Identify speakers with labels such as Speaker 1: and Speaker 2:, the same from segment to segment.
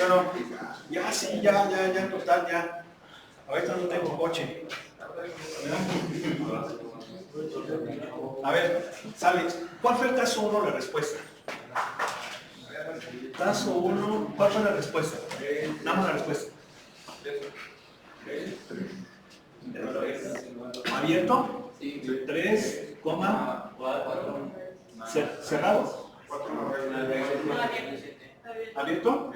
Speaker 1: o no? Ya, sí, ya, total, ya. Ahorita no tengo coche. A ver, sale. ¿Cuál fue el caso 1, la respuesta? Caso 1, ¿cuál fue la respuesta? Nada más la respuesta. ¿Abierto? 3, cerrado. ¿Abierto?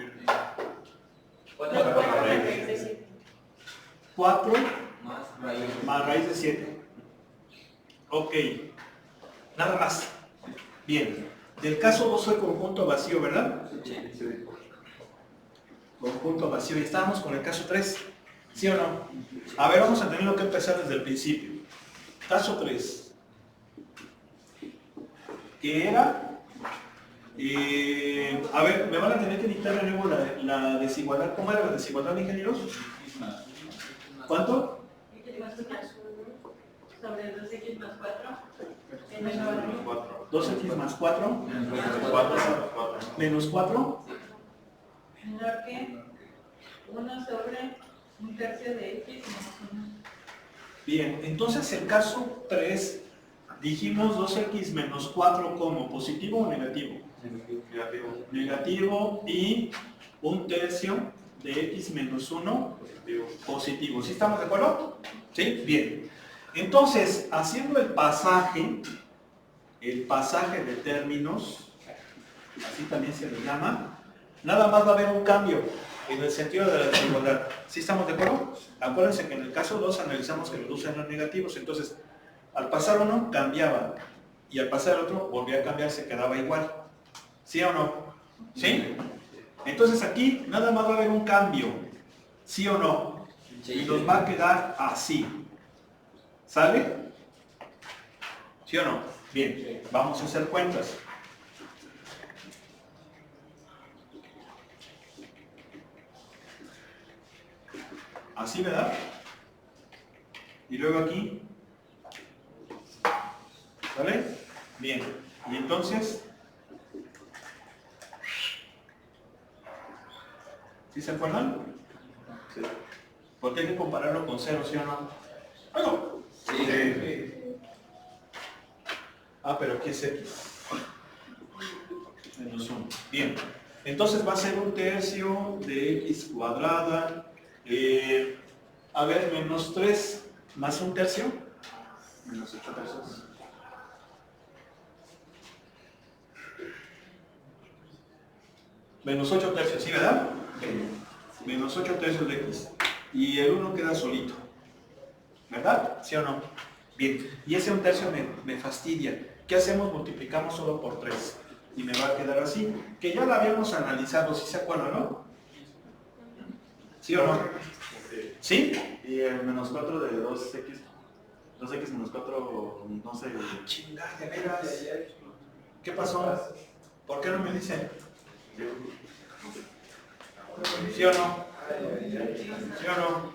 Speaker 1: 4 más raíz de 7. Ok. Nada más. Bien. Del caso 2 fue conjunto vacío, ¿verdad? Sí. Conjunto vacío. Y estábamos con el caso 3. ¿Sí o no? A ver, vamos a tener que empezar desde el principio. Caso 3. ¿Qué era? A ver, me van a tener que dictar de nuevo la desigualdad. ¿Cómo era la desigualdad, ingenieros? ¿Cuánto?
Speaker 2: Sobre 2x más 4.
Speaker 1: 2x más 4. Menos 4.
Speaker 2: Menor que 1 sobre 1/3 de x menos 1.
Speaker 1: Bien, entonces el caso 3, dijimos 2x menos 4 como positivo o negativo. Negativo y 1/3 de x menos 1 positivo. ¿Sí estamos de acuerdo? ¿Sí? Bien. Entonces, haciendo el pasaje de términos, así también se le llama, nada más va a haber un cambio en el sentido de la desigualdad. ¿Sí estamos de acuerdo? Acuérdense que en el caso 2 analizamos que los dos eran negativos, entonces al pasar uno cambiaba y al pasar el otro volvía a cambiar, se quedaba igual. ¿Sí o no? ¿Sí? Entonces aquí nada más va a haber un cambio. ¿Sí o no? Y nos va a quedar así. ¿Sale? ¿Sí o no? Bien, vamos a hacer cuentas. Así, ¿verdad? Y luego aquí. ¿Sale? Bien. Y entonces, ¿sí se acuerdan? Sí. Porque hay que compararlo con 0, ¿sí o no? ¡Algo! Sí. Ah, pero aquí es x. Menos 1. Bien. Entonces va a ser 1/3 de x cuadrada. A ver, menos 3 más 1/3. Menos 8/3. Menos 8/3, ¿sí, verdad? Menos 8/3 de x. Y el 1 queda solito. ¿Verdad? ¿Sí o no? Bien. Y ese 1/3 me fastidia. ¿Qué hacemos? Multiplicamos solo por 3. Y me va a quedar así. Que ya la habíamos analizado, ¿sí se acuerdan, no? ¿Sí o no? ¿Sí?
Speaker 3: Y el menos 4 de 2x menos 4, no sé.
Speaker 1: Chingada, de veras. ¿Qué pasó? ¿Por qué no me dicen? ¿Sí o no? ¿Sí o no?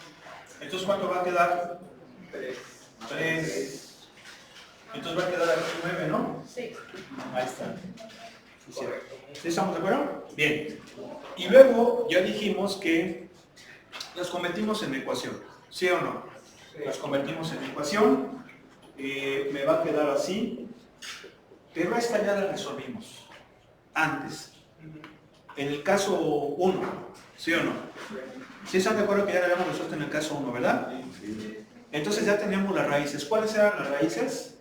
Speaker 1: Entonces, ¿cuánto va a quedar? 3. Entonces va a quedar aquí 9, ¿no?
Speaker 2: Sí.
Speaker 1: Ahí está. ¿Sí estamos de acuerdo? Bien. Y luego ya dijimos que las convertimos en ecuación. ¿Sí o no? Las convertimos en ecuación. Me va a quedar así. Pero esta ya la resolvimos antes. En el caso 1. ¿Sí o no? ¿Sí están de acuerdo que ya la habíamos resuelto en el caso 1, verdad? Entonces ya tenemos las raíces. ¿Cuáles eran las raíces?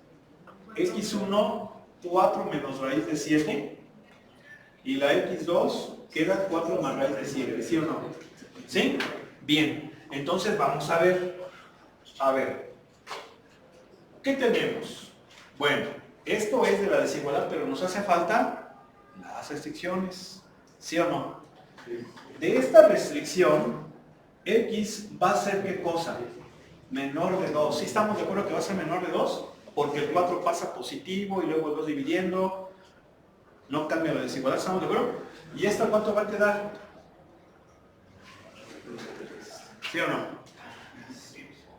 Speaker 1: X1, 4 menos raíz de 7. Y la X2 queda 4 más raíz de 7. ¿Sí o no? ¿Sí? Bien. Entonces vamos a ver. A ver. ¿Qué tenemos? Bueno, esto es de la desigualdad, pero nos hace falta las restricciones. ¿Sí o no? De esta restricción, X va a ser ¿qué cosa? Menor de 2. ¿Sí estamos de acuerdo que va a ser menor de 2? Porque el 4 pasa positivo y luego el 2 dividiendo. No cambia la desigualdad, ¿estamos de acuerdo? ¿Y esta cuánto va a quedar? ¿Sí o no?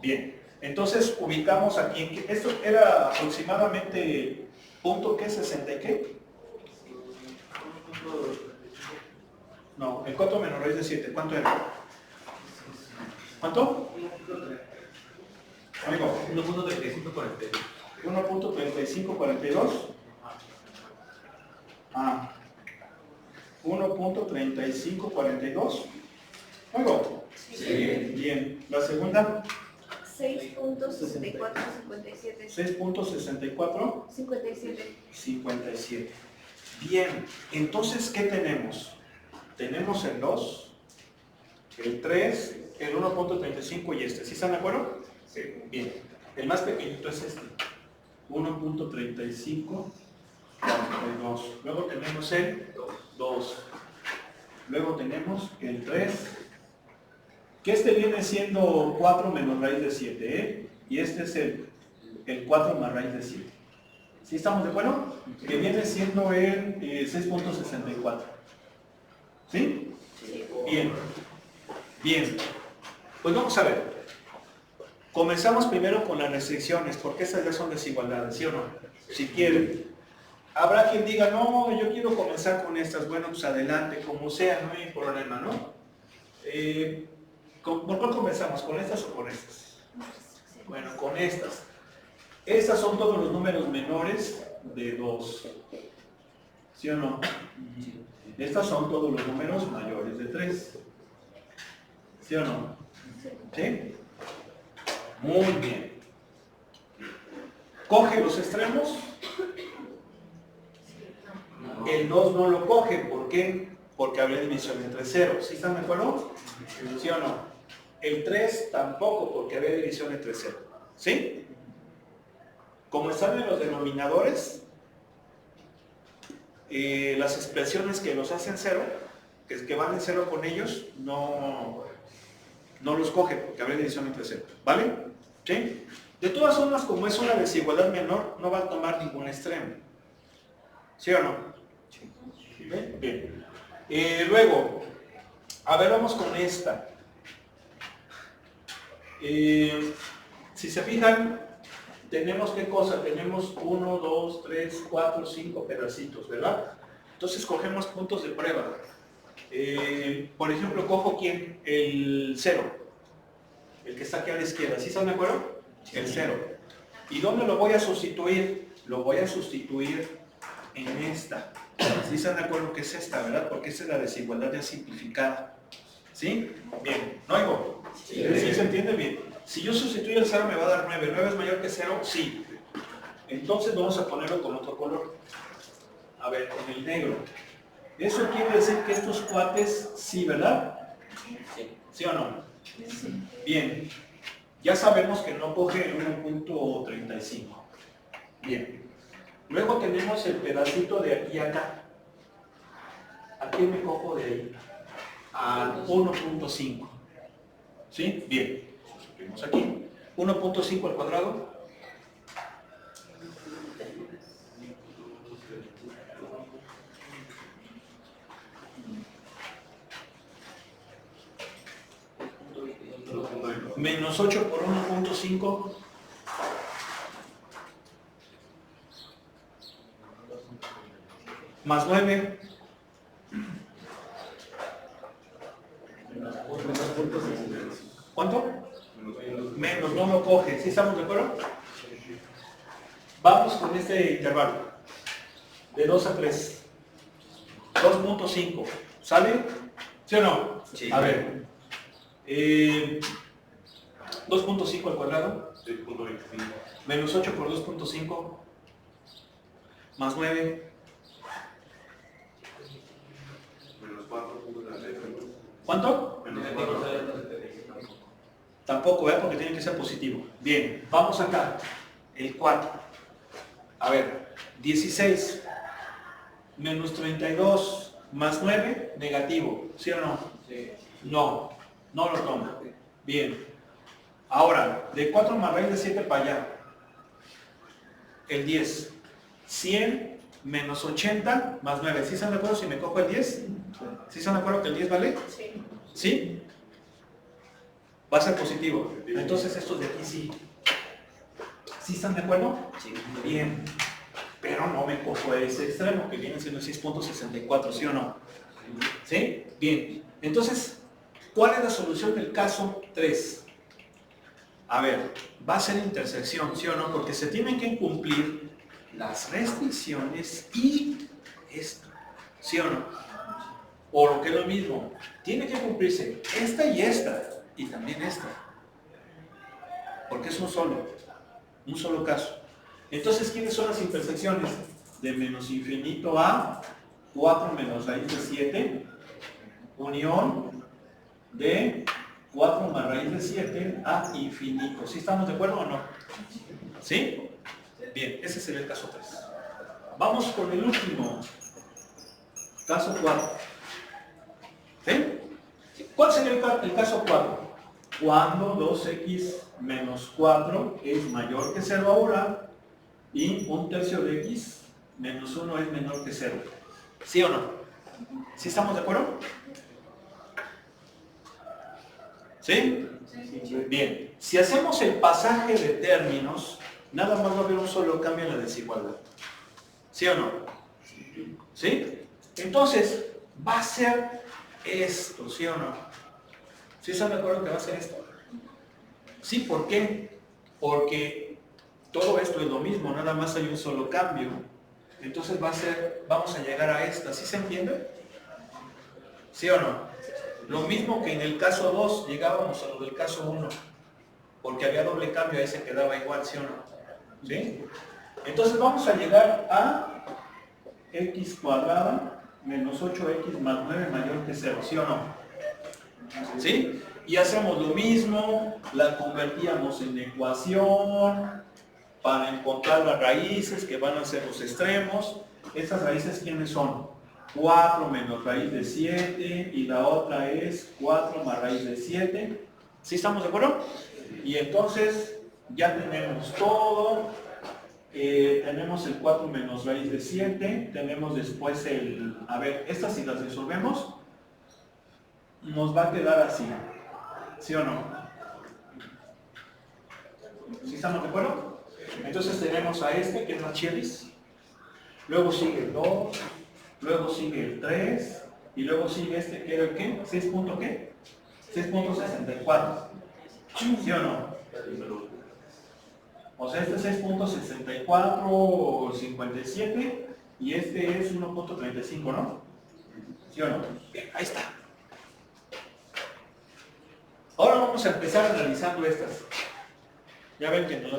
Speaker 1: Bien. Entonces ubicamos aquí. Esto era aproximadamente punto ¿qué? ¿60 y qué? No, el 4 menos raíz de 7, ¿cuánto era? ¿Cuánto? Amigo.
Speaker 3: 1.3542.
Speaker 1: 1.3542. Ah. 1.3542. Amigo.
Speaker 4: Sí.
Speaker 1: Bien. La segunda.
Speaker 4: 6.6457.
Speaker 1: 6.64.
Speaker 4: 57.
Speaker 1: Bien. Entonces, ¿qué tenemos? Tenemos el 2, el 3, el 1.35 y este. ¿Sí están de acuerdo? Sí. Bien. El más pequeñito es este. 1.3542. Luego tenemos el 2. Luego tenemos el 3. Que este viene siendo 4 menos raíz de 7, ¿eh? Y este es el 4 más raíz de 7. ¿Sí estamos de acuerdo? Que viene siendo el 6.64. ¿Sí? Bien. Bien. Pues vamos a ver. Comenzamos primero con las restricciones, porque esas ya son desigualdades, ¿sí o no? Si quieren. Habrá quien diga, no, yo quiero comenzar con estas. Bueno, pues adelante, como sea, no hay problema, ¿no? ¿Por cuál comenzamos? ¿Con estas o con estas? Bueno, con estas. Estas son todos los números menores de 2. ¿Sí o no? Estas son todos los números mayores de 3. ¿Sí o no? ¿Sí? Muy bien. ¿Coge los extremos? El 2 no lo coge. ¿Por qué? Porque habría división entre 0. ¿Sí están de acuerdo? ¿Sí o no? El 3 tampoco, porque habría división entre 0. ¿Sí? Como están en los denominadores, las expresiones que los hacen 0, que van en 0 con ellos, no los coge, porque habría división entre 0. ¿Vale? ¿Sí? De todas formas, como es una desigualdad menor, no va a tomar ningún extremo. ¿Sí o no? Sí. Bien. Luego, a ver, vamos con esta. Si se fijan, tenemos ¿qué cosa? Tenemos 1, 2, 3, 4, 5 pedacitos, ¿verdad? Entonces cogemos puntos de prueba. Por ejemplo, cojo ¿quién? El 0. El que está aquí a la izquierda. ¿Sí están de acuerdo? El 0. ¿Y dónde lo voy a sustituir? Lo voy a sustituir en esta. ¿Sí están de acuerdo que es esta, verdad? Porque esta es la desigualdad ya simplificada. ¿Sí? Bien. ¿No oigo? Sí. ¿Sí se entiende bien? Si yo sustituyo el 0 me va a dar 9. ¿9 es mayor que 0? Sí. Entonces vamos a ponerlo con otro color. A ver, con el negro. Eso quiere decir que estos cuates sí, ¿verdad? Sí. ¿Sí o no? Sí. Bien. Ya sabemos que no coge el 1.35. Bien. Luego tenemos el pedacito de aquí a acá. ¿A quién me cojo de ahí? Al 1.5. ¿Sí? Bien. Sustituimos aquí. 1.5 al cuadrado. Menos 8 por 1.5. Más 9. ¿Cuánto? Menos, no lo coge. ¿Sí estamos de acuerdo? Vamos con este intervalo. De 2 a 3. 2.5. ¿Sale? ¿Sí o no?
Speaker 3: Sí.
Speaker 1: A ver. 2.5 al cuadrado.
Speaker 3: 6.25.
Speaker 1: Menos 8 por 2.5. Más 9.
Speaker 3: Menos 4.75.
Speaker 1: ¿Cuánto?
Speaker 3: Menos 4.
Speaker 1: Tampoco, ¿verdad? Porque tiene que ser positivo. Bien, vamos acá. El 4. A ver, 16 menos 32 más 9, negativo. ¿Sí o no? Sí. No, no lo toma. Bien. Ahora, de 4 más raíz de 7 para allá. El 10. 100 menos 80 más 9. ¿Sí están de acuerdo si me cojo el 10? ¿Sí están de acuerdo que el 10 vale?
Speaker 4: Sí.
Speaker 1: ¿Sí? Va a ser positivo. Entonces estos de aquí sí. ¿Sí están de acuerdo? Sí. Bien. Pero no me cojo ese extremo que viene siendo el 6.64, ¿sí o no? ¿Sí? ¿Sí? Bien. Entonces, ¿cuál es la solución del caso 3? A ver, va a ser intersección, ¿sí o no? Porque se tienen que cumplir las restricciones y esto, ¿sí o no? O lo que es lo mismo, tiene que cumplirse esta, y también esta. Porque es un solo caso. Entonces, ¿quiénes son las intersecciones? De menos infinito a 4 menos raíz de 7, unión de 4 más raíz de 7 a infinito. ¿Sí estamos de acuerdo o no? ¿Sí? Bien, ese sería el caso 3. Vamos con el último. Caso 4. ¿Sí? ¿Cuál sería el caso 4? Cuando 2x menos 4 es mayor que 0 ahora y 1/3 de x menos 1 es menor que 0. ¿Sí o no? ¿Sí estamos de acuerdo? ¿Sí? Bien. Si hacemos el pasaje de términos, nada más va a haber un solo cambio en la desigualdad. ¿Sí o no? ¿Sí? Entonces, va a ser esto, ¿sí o no? ¿Sí están de acuerdo que va a ser esto? Sí, ¿por qué? Porque todo esto es lo mismo, nada más hay un solo cambio. Entonces va a ser, vamos a llegar a esta, ¿sí se entiende? ¿Sí o no? Lo mismo que en el caso 2 llegábamos a lo del caso 1, porque había doble cambio, ahí se quedaba igual, ¿sí o no? ¿Sí? Entonces vamos a llegar a x cuadrada menos 8x más 9 mayor que 0, ¿sí o no? ¿Sí? Y hacemos lo mismo, la convertíamos en ecuación para encontrar las raíces que van a ser los extremos. ¿Estas raíces quiénes son? 4 menos raíz de 7 y la otra es 4 más raíz de 7. ¿Sí estamos de acuerdo? Y entonces ya tenemos todo. Tenemos el 4 menos raíz de 7. Tenemos después el... A ver, estas si las resolvemos, nos va a quedar así. ¿Sí o no? ¿Sí estamos de acuerdo? Entonces tenemos a este, que es la chelis. Luego sigue el 2. Luego sigue el 3, y luego sigue este, que era el ¿qué? ¿6 punto qué? 6.64. ¿Sí o no? O sea, este es 6.64 o 57, y este es 1.35, ¿no? ¿Sí o no? Bien, ahí está. Ahora vamos a empezar analizando estas. Ya ven que no.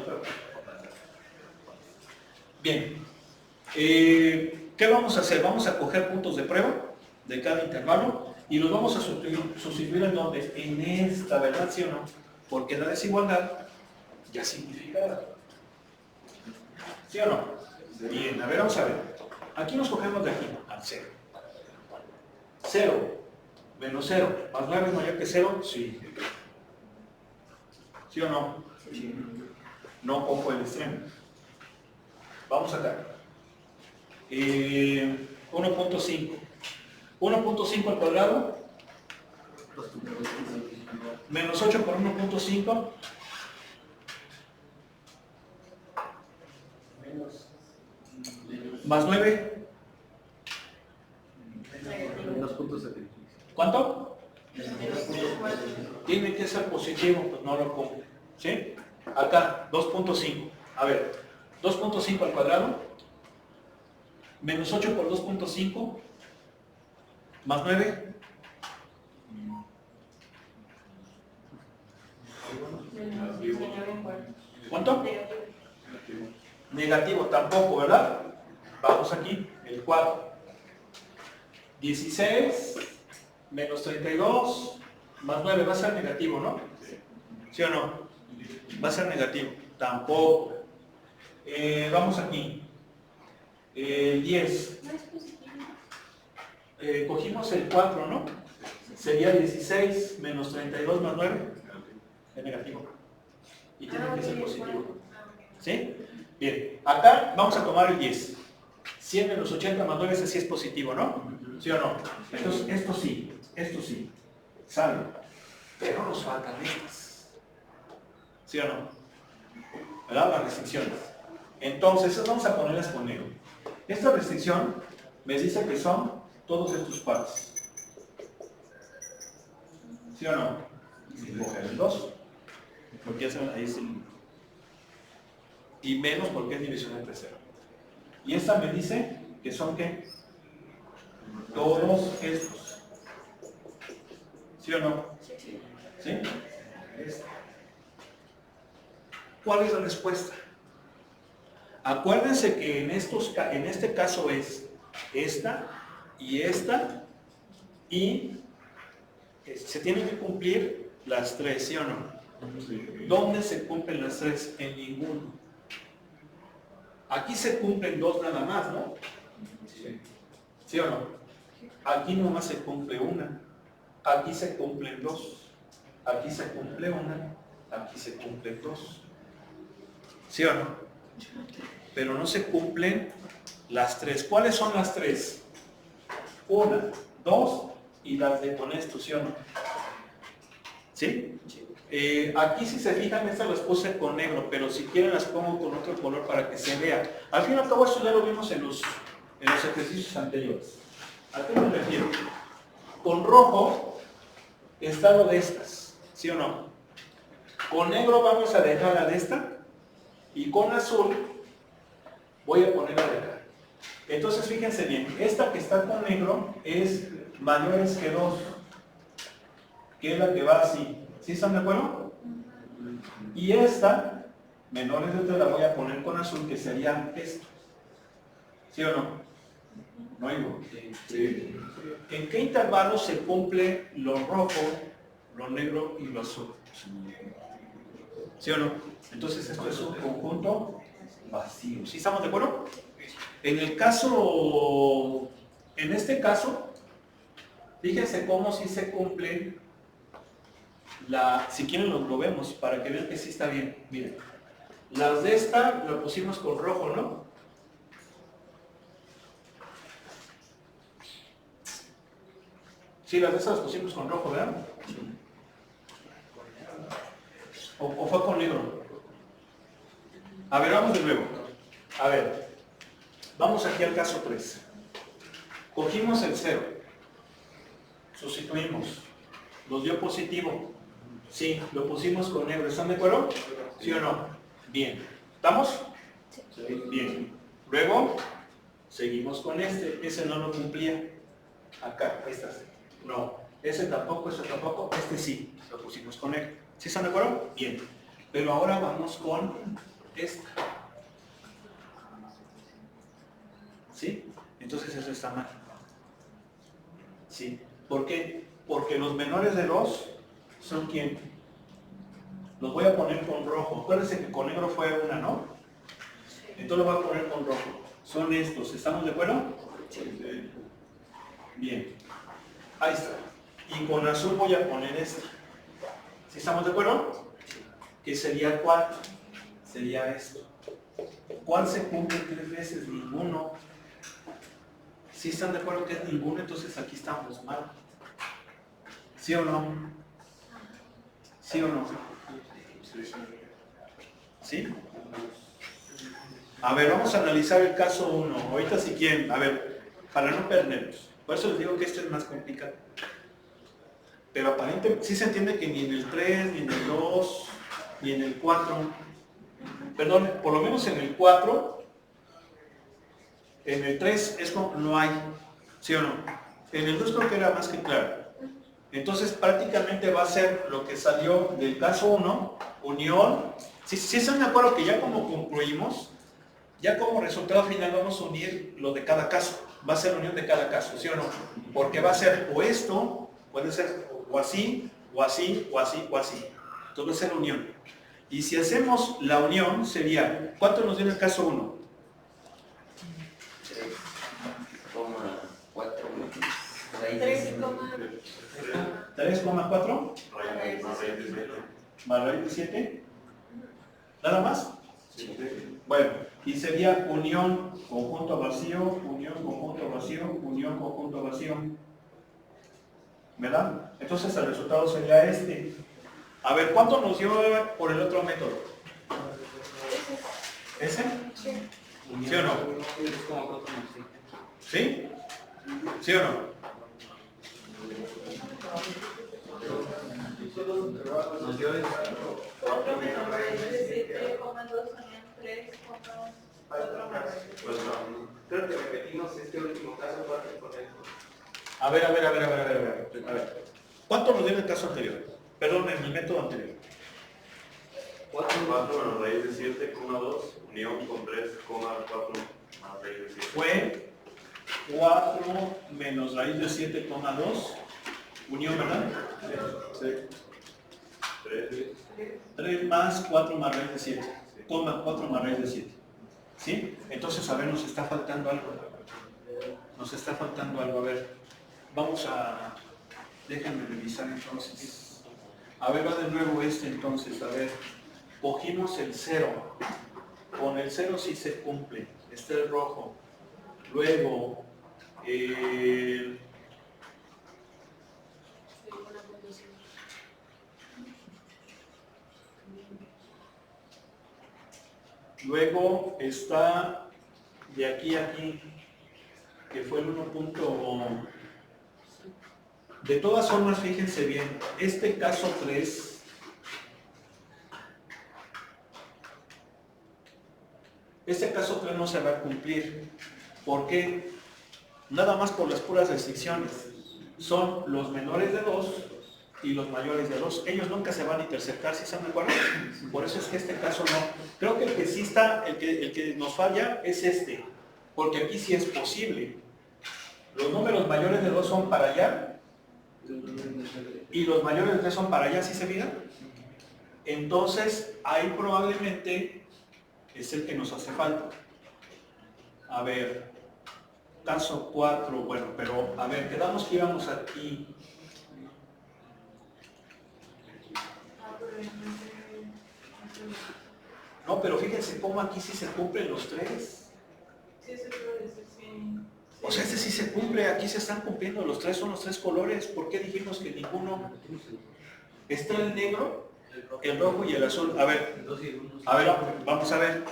Speaker 1: Bien. ¿Qué vamos a hacer? Vamos a coger puntos de prueba de cada intervalo y los vamos a sustituir en donde, en esta, ¿verdad? ¿Sí o no? Porque la desigualdad ya significa. ¿Sí o no? Bien, a ver, vamos a ver. Aquí nos cogemos de aquí, al 0. 0 menos 0, más 9 es mayor que 0, sí. ¿Sí o no? Sí. No cojo el extremo. Vamos acá. 1.5. 1.5 al cuadrado menos 8 por 1.5 más 9. ¿Cuánto? Tiene que ser positivo, pues no lo pongo. ¿Sí? Acá, 2.5. A ver, 2.5 al cuadrado menos 8 por 2.5 más 9. ¿Cuánto? Negativo tampoco, ¿verdad? Vamos aquí, el 4. 16 menos 32 más 9 va a ser negativo, ¿no? ¿Sí o no? Va a ser negativo. Tampoco. Vamos aquí. 10. Cogimos el 4, ¿no? Sería 16 menos 32 más 9. Es negativo. Y tiene que ser positivo. ¿Sí? Bien. Acá vamos a tomar el 10. 100 menos 80 más 9, ese sí es positivo, ¿no? ¿Sí o no? Entonces, esto sí. Sale. Pero nos faltan estas. ¿Sí o no? ¿Verdad? Las restricciones. Entonces, vamos a ponerlas con negro. Esta restricción me dice que son todos estos pares. ¿Sí o no? Coger el 2. Porque ahí es el... Y menos porque es división entre 0. Y esta me dice que son ¿qué? Todos estos. ¿Sí o no? ¿Sí? ¿Cuál es la respuesta? Acuérdense que en este caso es esta y se tienen que cumplir las 3, ¿sí o no? ¿Dónde se cumplen las 3? En ninguno. Aquí se cumplen 2 nada más, ¿no? ¿Sí o no? Aquí nomás se cumple una. Aquí se cumplen 2. Aquí se cumple una. Aquí se cumplen 2. ¿Sí o no? Pero no se cumplen las 3. ¿Cuáles son las 3? 1, 2 y las de con esto, ¿sí o no? ¿Sí? Aquí si se fijan, estas las puse con negro, pero si quieren las pongo con otro color para que se vea. Al fin y al cabo esto ya lo vimos en los ejercicios anteriores. ¿A qué me refiero? Con rojo está lo de estas, ¿sí o no? Con negro vamos a dejar la de esta y con azul voy a poner la de acá. Entonces fíjense bien, esta que está con negro es mayores que 2, que es la que va así. ¿Sí están de acuerdo? Y esta, menores de 3, la voy a poner con azul, que sería esto. ¿Sí o no? ¿No digo? Sí. ¿En qué intervalo se cumple lo rojo, lo negro y lo azul? ¿Sí o no? Entonces esto es un conjunto vacío. ¿Sí estamos de acuerdo? En este caso, fíjense cómo sí se cumple si quieren lo vemos para que vean que sí está bien. Miren, las de esta lo pusimos con rojo, ¿no? Sí, las de estas las pusimos con rojo, ¿verdad? ¿O fue con negro? A ver, vamos de nuevo. A ver, vamos aquí al caso 3. Cogimos el 0. Sustituimos. Nos dio positivo. Sí, lo pusimos con negro. ¿Están de acuerdo? ¿Sí o no? Bien. ¿Estamos? Sí. Bien. Luego, seguimos con este. Ese no lo cumplía. Acá, esta. No. Ese tampoco, este sí. Lo pusimos con negro. ¿Sí están de acuerdo? Bien. Pero ahora vamos con esta. ¿Sí? Entonces eso está mal. ¿Sí? ¿Por qué? Porque los menores de 2 son ¿quién? Los voy a poner con rojo. Acuérdense que con negro fue una, ¿no? Entonces lo voy a poner con rojo. Son estos. ¿Estamos de acuerdo? Sí. Bien. Ahí está. Y con azul voy a poner esta. ¿Sí estamos de acuerdo? ¿Qué sería cuál? Sería esto. ¿Cuál se cumple 3 veces? Ninguno. ¿Sí están de acuerdo que es ninguno? Entonces aquí estamos mal. ¿Sí o no? ¿Sí o no? ¿Sí? A ver, vamos a analizar el caso 1. Ahorita si quieren, a ver, para no perdernos. Por eso les digo que esto es más complicado. Pero aparentemente sí se entiende que ni en el 3, ni en el 2, ni en el 4, perdón, por lo menos en el 4, en el 3 es como no hay, ¿sí o no? En el 2 creo que era más que claro. Entonces prácticamente va a ser lo que salió del caso 1, unión. Si están de acuerdo que ya como concluimos, ya como resultado final vamos a unir lo de cada caso. Va a ser unión de cada caso, ¿sí o no? Porque va a ser o esto, puede ser o así, o así, o así, o así. Entonces va a ser unión. Y si hacemos la unión sería, ¿cuánto nos dio en el caso 1? 3,4 más raíz de 7. ¿Nada más? Sí. Bueno, y sería unión conjunto vacío, unión conjunto vacío, unión conjunto vacío. ¿Verdad? Entonces el resultado sería este. A ver, ¿cuánto nos dio por el otro método? ¿Ese? Sí. ¿Sí o no? ¿Sí? ¿Sí o no?
Speaker 3: Nos dio
Speaker 2: 4 menos raíz de 7,2 serían 3,4 más raíz de 7.
Speaker 5: Creo que repetimos este último caso para con esto.
Speaker 1: A ver. ¿Cuánto nos dio el caso anterior? Perdón, en el método anterior.
Speaker 3: 4 menos raíz de 7,2 unión con 3,4 más raíz de 7.
Speaker 1: Fue 4 menos raíz de 7,2 unión, ¿verdad? Sí. 3 más 4 más raíz de 7. 4 más raíz de 7. ¿Sí? Entonces, a ver, nos está faltando algo. A ver, vamos a... Déjenme revisar entonces. A ver, va de nuevo entonces. A ver, cogimos el 0. Con el 0 sí se cumple. Está el rojo. Luego, luego está de aquí a aquí, que fue el 1. De todas formas, fíjense bien, este caso 3, no se va a cumplir. ¿Por qué? Nada más por las puras restricciones. Son los menores de 2 y los mayores de 2. Ellos nunca se van a interceptar, ¿sí están de acuerdo? Por eso es que este caso no. Creo que el que sí está, el que nos falla es este, porque aquí sí es posible. Los números mayores de 2 son para allá y los mayores de 3 son para allá, ¿sí se fijan? Entonces, ahí probablemente es el que nos hace falta. A ver, caso 4, bueno, pero a ver, quedamos que íbamos aquí. No, pero fíjense cómo aquí sí se cumplen los 3.
Speaker 2: Sí, se puede decir, sí.
Speaker 1: O sea, este sí se cumple, aquí se están cumpliendo los 3, son los 3 colores. ¿Por qué dijimos que ninguno? Está el negro, el rojo y el azul. A ver, vamos a ver.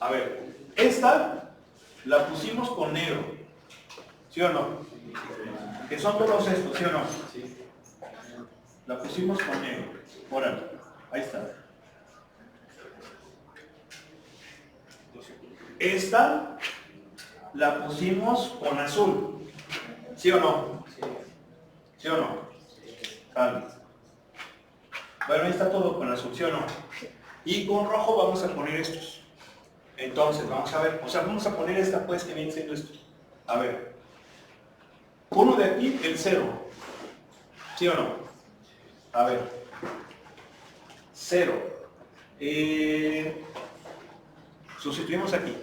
Speaker 1: A ver, esta la pusimos con negro, ¿sí o no? Que son todos estos, ¿sí o no? La pusimos con negro. Órale, ahí está. Esta la pusimos con azul, ¿sí o no? ¿Sí o no? Vale. Bueno, ahí está todo con azul, ¿sí o no? Y con rojo vamos a poner estos. Entonces, vamos a ver, o sea, vamos a poner esta pues que viene siendo esto. A ver. Uno de aquí, el 0. ¿Sí o no? A ver. 0. Sustituimos aquí.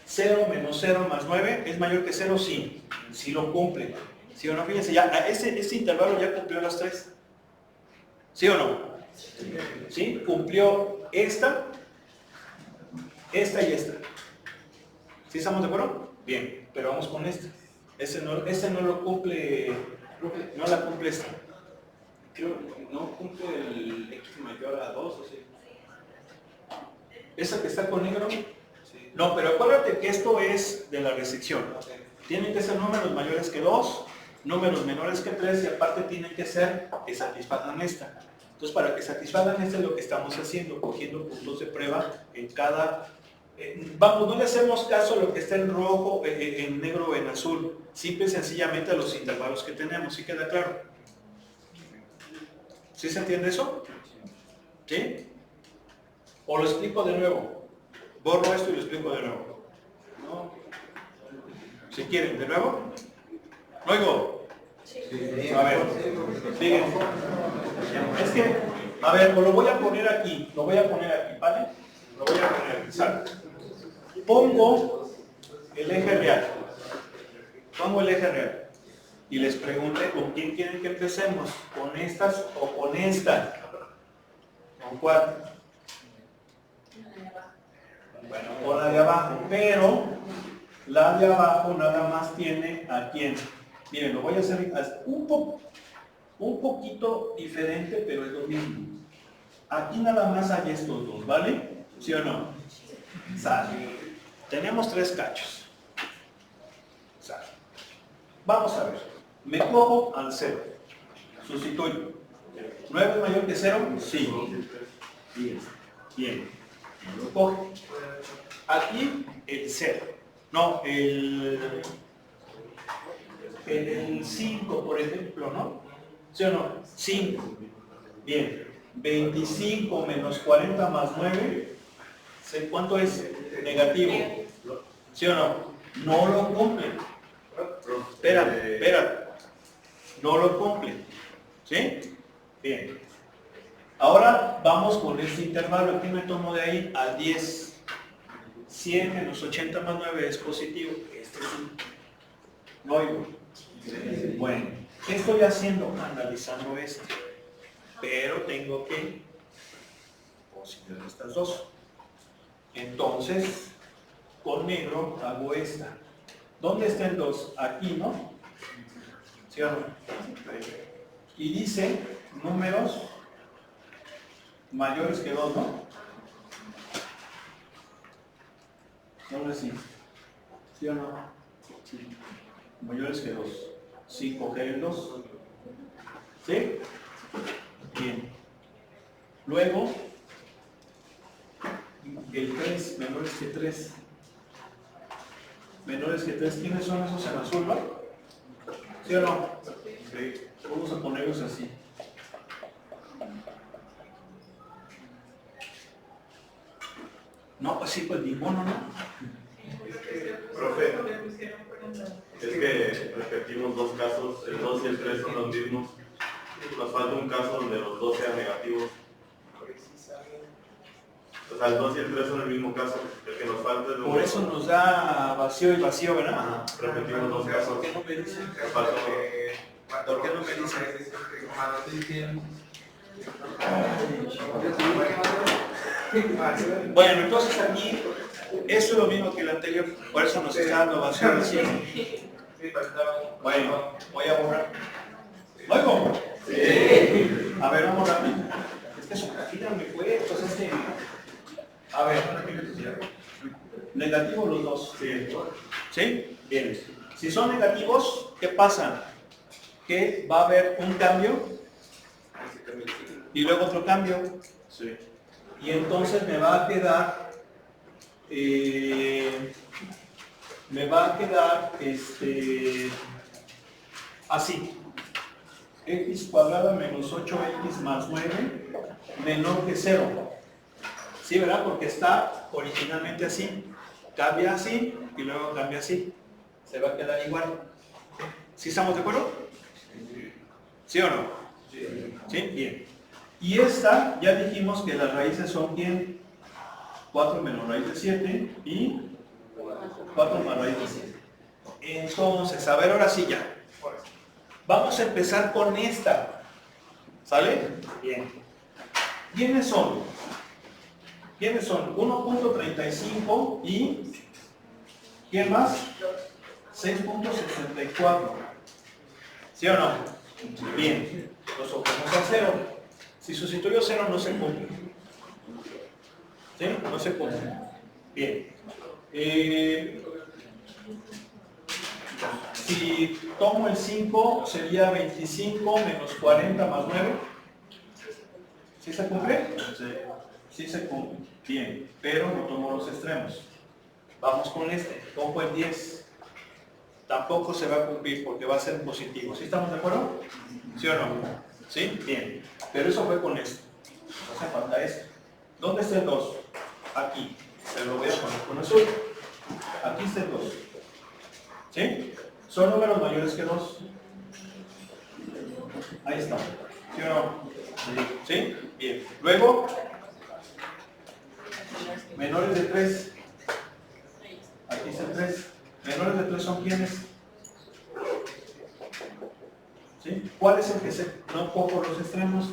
Speaker 1: 0 menos 0 más 9 es mayor que 0, sí. Sí lo cumple. ¿Sí o no? Fíjense, ya ese intervalo ya cumplió las 3. ¿Sí o no? ¿Sí? Cumplió esta y esta. ¿Sí estamos de acuerdo? Bien, pero vamos con esta. Ese no lo cumple, no la cumple esta.
Speaker 5: Creo que no cumple el X mayor a 2, ¿o sí?
Speaker 1: ¿Esa que está con negro?
Speaker 5: Sí.
Speaker 1: No, pero acuérdate que esto es de la restricción. Tienen que ser números mayores que 2, números menores que 3 y aparte tienen que ser que satisfagan esta. Entonces, para que satisfagan esta es lo que estamos haciendo, cogiendo puntos de prueba en cada... vamos, no le hacemos caso a lo que está en rojo, en negro o en azul. Simple y sencillamente a los intervalos que tenemos. ¿Sí queda claro? ¿Sí se entiende eso? ¿Sí? ¿O lo explico de nuevo? Borro esto y lo explico de nuevo. ¿No? Si quieren, ¿de nuevo? ¿No oigo? A ver, sigue. Es que, a ver, pues lo voy a poner aquí, ¿vale? Lo voy a poner aquí, ¿sale? Pongo el eje real. Y les pregunté con quién quieren que empecemos, con estas o con esta. ¿Con cuál? Bueno, con la de abajo, pero la de abajo nada más tiene a quién. Miren, lo voy a hacer un poquito diferente, pero es lo mismo. Aquí nada más hay estos dos, ¿vale? ¿Sí o no? Sale. Tenemos 3 cachos. Sale. Vamos a ver. Me cojo al 0. Sustituyo. ¿9 es mayor que 0? Sí. Bien. Bien. Lo coge. Aquí el 0. No, en el 5, por ejemplo, ¿no? ¿Sí o no? 5. Bien. 25 menos 40 más 9. ¿Cuánto es? Negativo. ¿Sí o no? No lo cumple. Espérate. No lo cumple. ¿Sí? Bien. Ahora vamos con este intervalo. Aquí me tomo de ahí a 10. 100 menos 80 más 9 es positivo. Este sí. No oigo. Bueno, ¿qué estoy haciendo? Analizando esto. Pero tengo que posicionar estas dos. Entonces, con negro hago esta. ¿Dónde está el 2? Aquí, ¿no? ¿Sí o no? Y dice números mayores que 2, ¿no? ¿Dónde sí? ¿Sí o no? Sí. Mayores que 2. 5G el 2. ¿Sí? Bien. Luego, el 3 menores que 3. Menores que 3, ¿quiénes son esos en azul, va? ¿Sí o no? Sí. Vamos a ponerlos así. No, pues sí, pues ninguno, ¿no?
Speaker 3: Profe, es que repetimos dos casos, el 2 y el 3 son los mismos. Nos falta un caso donde los dos sean negativos. O sea, el 2 y el 3 son el mismo caso. El que nos falta es el
Speaker 1: Por eso nos da vacío y vacío, ¿verdad?
Speaker 3: Ajá, repetimos dos casos.
Speaker 1: ¿Por qué no me dicen?
Speaker 3: Nos falta
Speaker 1: ¿Por qué no me dicen? Bueno, entonces aquí, eso es lo mismo que el anterior, por eso nos está dando vacío y vacío. Bueno, voy a borrar. ¿Oigo? Sí. A ver, vamos rápido. Es que su cajita me fue, entonces este. A ver. Negativo los dos. Sí. ¿Sí? Bien. Si son negativos, ¿qué pasa? Que va a haber un cambio y luego otro cambio.
Speaker 3: Sí.
Speaker 1: Y entonces me va a quedar así. X cuadrada menos 8x más 9 menor que 0. ¿Sí, verdad? Porque está originalmente así. Cambia así y luego cambia así. Se va a quedar igual. ¿Sí estamos de acuerdo? ¿Sí o no? ¿Sí? Bien. Y esta, ya dijimos que las raíces son ¿quién? 4 menos raíz de 7 y 4 más raíz de 7. Entonces, a ver, ahora sí ya. Vamos a empezar con esta. ¿Sale? Bien. ¿Quiénes son? ¿Quiénes son? 1.35 y ¿quién más? 6.64. ¿Sí o no? Bien. Los oponemos a 0. Si sustituyo 0 no se cumple. ¿Sí? No se cumple. Bien. Si tomo el 5 sería 25 menos 40 más 9. ¿Sí se cumple? Sí. Sí se cumple. Bien. Pero no tomo los extremos. Vamos con este. Tomo el 10. Tampoco se va a cumplir porque va a ser positivo. ¿Sí estamos de acuerdo? ¿Sí o no? ¿Sí? Bien. Pero eso fue con esto. No hace falta esto. ¿Dónde está el 2? Aquí. Se lo voy a poner con azul. Aquí está el 2. ¿Sí? Son números mayores que 2. Ahí está. ¿Sí o no? ¿Sí? Bien. Luego, menores de 3. Aquí está el 3. Menores de 3 son ¿quiénes? ¿Sí? ¿Cuál es el que se, no cojo los extremos,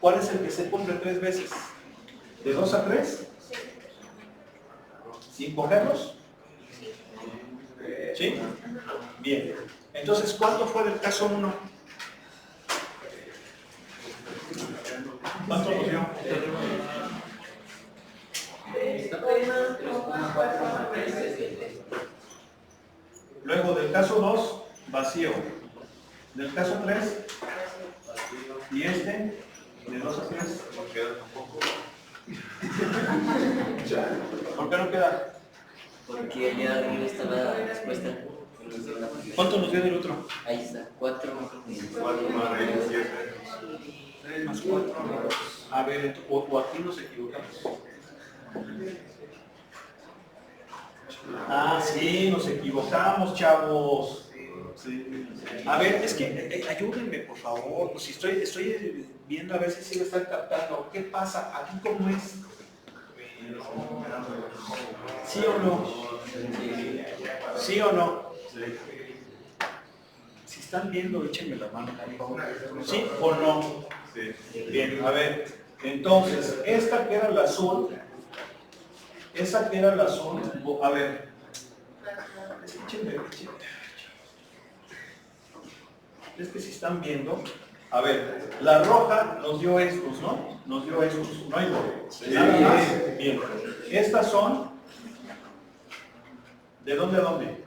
Speaker 1: cuál es el que se cumple 3 veces? ¿De 2 a 3? ¿Sin cogerlos? ¿Sí? Bien. Entonces, ¿cuánto fue del caso 1? ¿Cuánto nos dio? Luego del caso 2, vacío. Del caso 3, ¿Y este? ¿De 2 a 3?
Speaker 3: No queda tampoco.
Speaker 1: ¿Por qué no queda?
Speaker 6: Porque ya no está la respuesta.
Speaker 1: ¿Cuánto nos dio del otro?
Speaker 6: Ahí está, 4.
Speaker 3: 4 más raíz de 7.
Speaker 1: 3 más 4. A ver, o aquí nos equivocamos. Ah, sí, nos equivocamos, chavos. Sí. A ver, es que ayúdenme, por favor. Pues si estoy viendo a ver si lo están captando. ¿Qué pasa? ¿Aquí cómo es? ¿Sí o no? ¿Sí o no? Si están viendo, échenme la mano, por favor. ¿Sí o no?
Speaker 3: Sí.
Speaker 1: Bien, a ver. Entonces, esta que era la azul, esa que era la azul, a ver. Échenme. Es que si están viendo, a ver, la roja nos dio estos, ¿no? Nos dio estos, no hay nada más. Bien, estas son, ¿de dónde a dónde?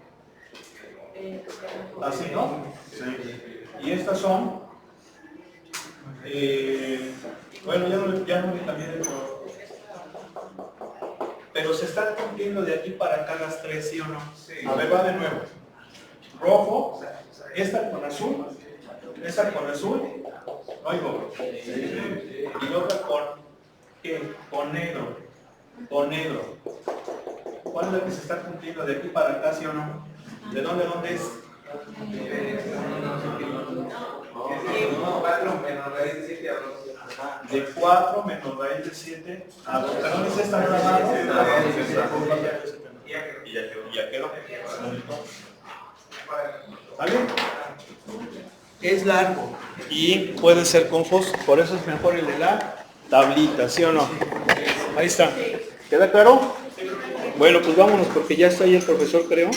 Speaker 1: Así, ¿no? Sí. Y estas son, bueno, ya no le cambié de color. Pero se están cumpliendo de aquí para acá las tres, ¿sí o no? A ver, va de nuevo. Rojo, esta con azul, esa con azul, oigo, y la otra con, ¿qué? Con negro, ¿Cuál es la que se está cumpliendo de aquí para acá, sí o no? ¿De dónde a dónde es?
Speaker 5: 4 menos raíz de 7 a 2.
Speaker 1: De 4 menos raíz de 7 a 2. ¿Perdón, es esta nada más?
Speaker 3: Y ya quedó.
Speaker 1: Ya quedó. ¿Vale? Es largo y puede ser confuso, por eso es mejor el de la tablita, ¿sí o no? Ahí está. ¿Queda claro? Bueno, pues vámonos porque ya está ahí el profesor, creo.